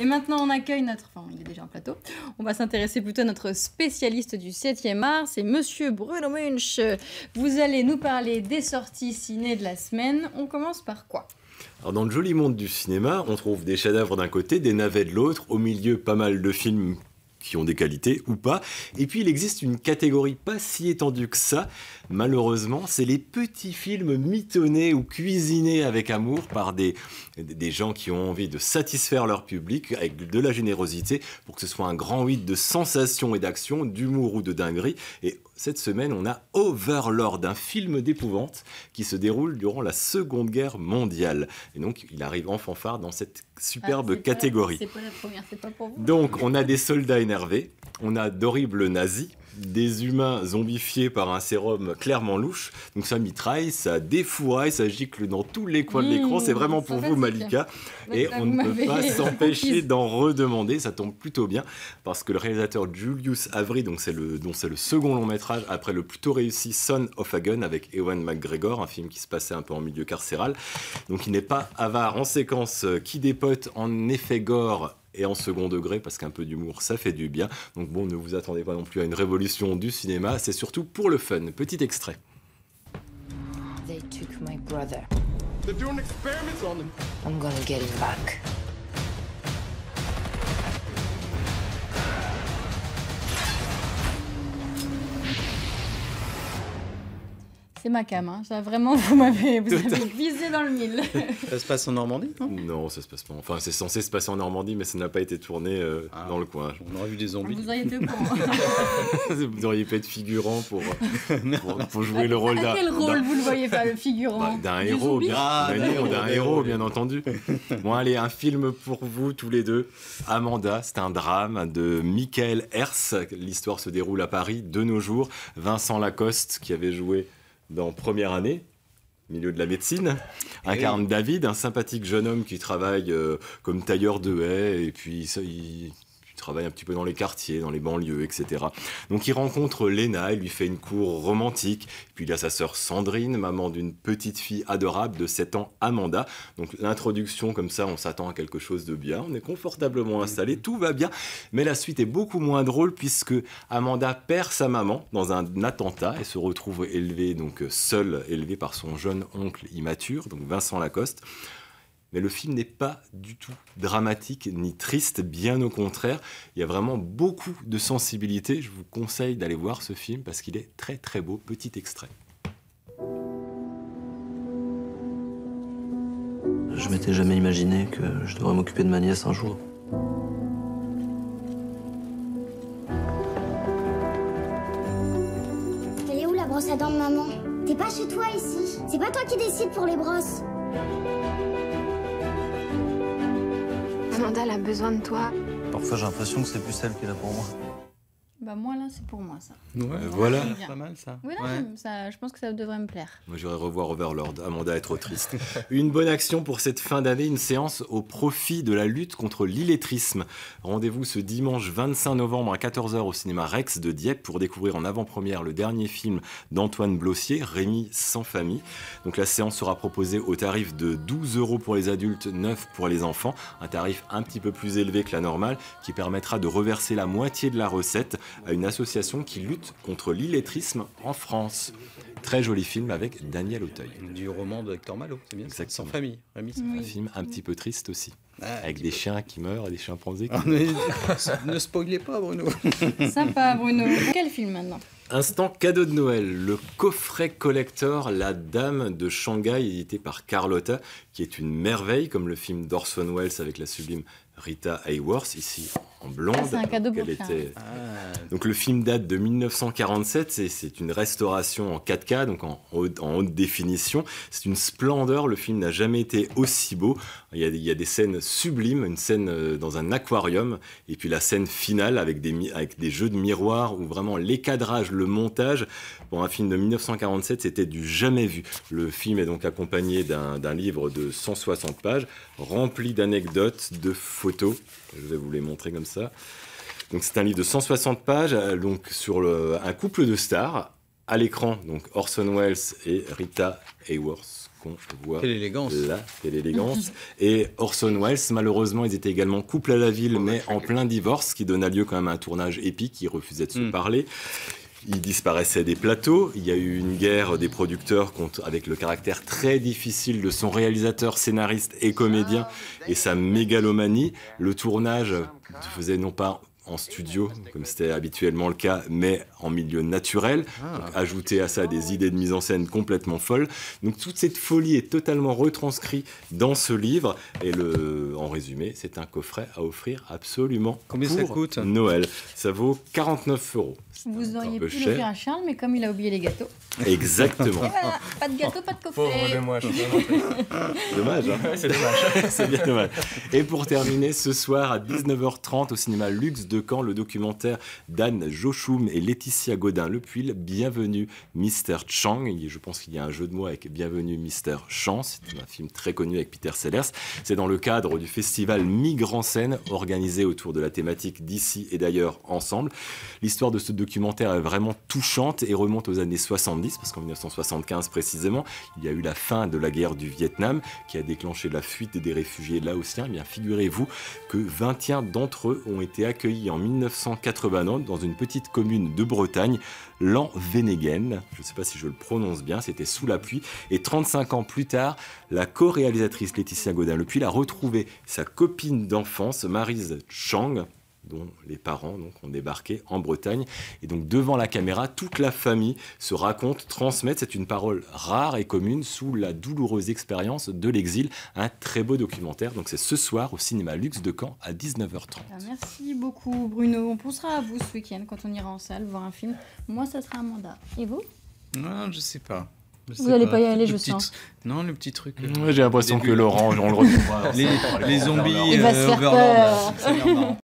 Et maintenant, on accueille notre... Enfin, il est déjà en plateau. On va s'intéresser plutôt à notre spécialiste du 7e art, c'est Monsieur Bruno Munch. Vous allez nous parler des sorties ciné de la semaine. On commence par quoi ? Alors dans le joli monde du cinéma, on trouve des chefs-d'œuvre d'un côté, des navets de l'autre, au milieu pas mal de films qui ont des qualités ou pas. Et puis il existe une catégorie pas si étendue que ça, malheureusement, c'est les petits films mitonnés ou cuisinés avec amour par des gens qui ont envie de satisfaire leur public avec de la générosité pour que ce soit un grand hit de sensations et d'action, d'humour ou de dinguerie. Et cette semaine, on a Overlord, un film d'épouvante qui se déroule durant la Seconde Guerre mondiale. Et donc, il arrive en fanfare dans cette superbe catégorie. C'est pas la première, c'est pas pour vous. Donc, on a des soldats énervés, on a d'horribles nazis, des humains zombifiés par un sérum clairement louche. Donc ça mitraille, ça défouraille, ça gicle dans tous les coins de l'écran. C'est vraiment pour vous, Malika. Et on ne peut pas s'empêcher d'en redemander. Ça tombe plutôt bien parce que le réalisateur Julius Avery, dont c'est le second long métrage après le plutôt réussi Son of a Gun avec Ewan McGregor, un film qui se passait un peu en milieu carcéral. Donc il n'est pas avare en séquence qui dépote en effet gore et en second degré, parce qu'un peu d'humour, ça fait du bien. Donc bon, ne vous attendez pas non plus à une révolution du cinéma, c'est surtout pour le fun. Petit extrait. They took my brother. They're doing experiments on him. I'm gonna get him back. C'est ma cam, hein. Ça, vraiment, vous avez visé dans le mille. Ça se passe en Normandie, non ? Non, ça se passe pas. Enfin, c'est censé se passer en Normandie, mais ça n'a pas été tourné dans le coin. On aurait vu des zombies. Vous auriez été au courant. Vous auriez pas être figurant pour jouer le rôle d'un... À quel rôle vous le voyez faire, le figurant ? D'un héros, d'un héros, bien entendu. Bon, allez, un film pour vous, tous les deux. Amanda, c'est un drame de Michael Herz. L'histoire se déroule à Paris, de nos jours. Vincent Lacoste, qui avait joué dans Première année, milieu de la médecine, incarne David, un sympathique jeune homme qui travaille comme tailleur de haies, et puis il travaille un petit peu dans les quartiers, dans les banlieues, etc. Donc il rencontre Léna, il lui fait une cour romantique, puis il a sa sœur Sandrine, maman d'une petite fille adorable de 7 ans, Amanda. Donc l'introduction, comme ça, on s'attend à quelque chose de bien, on est confortablement installé, tout va bien, mais la suite est beaucoup moins drôle puisque Amanda perd sa maman dans un attentat et se retrouve élevée, donc seule, élevée par son jeune oncle immature, donc Vincent Lacoste. Mais le film n'est pas du tout dramatique ni triste, bien au contraire. Il y a vraiment beaucoup de sensibilité. Je vous conseille d'aller voir ce film parce qu'il est très très beau. Petit extrait. Je m'étais jamais imaginé que je devrais m'occuper de ma nièce un jour. Elle est où la brosse à dents de maman ? T'es pas chez toi ici. C'est pas toi qui décides pour les brosses. Amanda, elle a besoin de toi. Parfois, j'ai l'impression que c'est plus elle qui est là pour moi. Bah moi là c'est pour moi ça. Ouais, voilà. C'est pas mal ça. Oui, là, ça, je pense que ça devrait me plaire. Moi j'irais revoir Overlord, Amanda est trop triste. Une bonne action pour cette fin d'année, une séance au profit de la lutte contre l'illettrisme. Rendez-vous ce dimanche 25 novembre à 14h au cinéma Rex de Dieppe pour découvrir en avant-première le dernier film d'Antoine Blossier, Rémi sans famille. Donc la séance sera proposée au tarif de 12 € pour les adultes, 9 pour les enfants. Un tarif un petit peu plus élevé que la normale qui permettra de reverser la moitié de la recette à une association qui lutte contre l'illettrisme en France. Très joli film avec Daniel Auteuil. Du roman de Hector Malot, c'est bien. Exactement. Sans famille. Rémi, sans Oui. Un film un petit peu triste aussi. Ah, avec des chiens qui meurent et des chimpanzés qui... Ne spoilez pas, Bruno. Sympa Bruno. Quel film maintenant ? Instant cadeau de Noël, le coffret collector La Dame de Shanghai, édité par Carlotta, qui est une merveille, comme le film d'Orson Welles avec la sublime Rita Hayworth, ici en blonde. Ah, c'est un cadeau pour Donc le film date de 1947, c'est une restauration en 4K, donc en haute définition. C'est une splendeur, le film n'a jamais été aussi beau. Il y a des scènes sublimes, une scène dans un aquarium, et puis la scène finale avec des jeux de miroirs où vraiment les cadrages, le montage, pour un film de 1947, c'était du jamais vu. Le film est donc accompagné d'un livre de 160 pages, rempli d'anecdotes, de photos. Je vais vous les montrer comme ça. Donc c'est un livre de 160 pages donc sur un couple de stars, À l'écran, donc Orson Welles et Rita Hayworth, qu'on voit Quelle élégance. là, quelle élégance. Et Orson Welles, malheureusement, ils étaient également couple à la ville, mais en plein divorce, ce qui donna lieu quand même à un tournage épique, ils refusaient de se parler. Ils disparaissaient des plateaux, il y a eu une guerre des producteurs avec le caractère très difficile de son réalisateur, scénariste et comédien, et sa mégalomanie. Le tournage se faisait non pas en studio, comme c'était habituellement le cas, mais en milieu naturel. Donc, ajouter à ça des idées de mise en scène complètement folles. Donc toute cette folie est totalement retranscrite dans ce livre. Et en résumé, c'est un coffret à offrir absolument Combien pour ça coûte Noël. Ça vaut 49 €. Vous auriez un peu pu cher. l'offrir à Charles, mais comme il a oublié les gâteaux. Exactement. Voilà, pas de gâteau, pas de Pauvre coffret. de moi, je suis vraiment triste. Dommage, hein. C'est dommage. C'est bien dommage. Et pour terminer, ce soir à 19h30 au cinéma Luxe de Caen, le documentaire d'Anne Jochum et Laetitia Godin-Lepuil, Bienvenue Mr. Chang. Je pense qu'il y a un jeu de mots avec Bienvenue Mr. Chang. C'est un film très connu avec Peter Sellers. C'est dans le cadre du festival Migre en scène, organisé autour de la thématique d'ici et d'ailleurs ensemble. L'histoire de ce documentaire est vraiment touchante et remonte aux années 70, parce qu'en 1975 précisément, il y a eu la fin de la guerre du Vietnam qui a déclenché la fuite des réfugiés laotiens. Eh bien, figurez-vous que 21 d'entre eux ont été accueillis en 1989 dans une petite commune de Bretagne, Lanveneguen. Je ne sais pas si je le prononce bien, c'était sous la pluie. Et 35 ans plus tard, la co-réalisatrice Laetitia Godin-Lepuil a retrouvé sa copine d'enfance, Maryse Chang, dont les parents donc, ont débarqué en Bretagne. Et donc devant la caméra, toute la famille se raconte, transmet. C'est une parole rare et commune sous la douloureuse expérience de l'exil. Un très beau documentaire. Donc c'est ce soir au cinéma Luxe de Caen à 19h30. Merci beaucoup Bruno. On pensera à vous ce week-end quand on ira en salle voir un film. Moi, ça sera un mandat. Et vous? Non, je sais pas. Vous allez pas y aller, je sens. Non, le petit truc. J'ai l'impression que Laurent, on le retrouvera. Les zombies Il va se faire Overlord, là, peur. c'est énorme.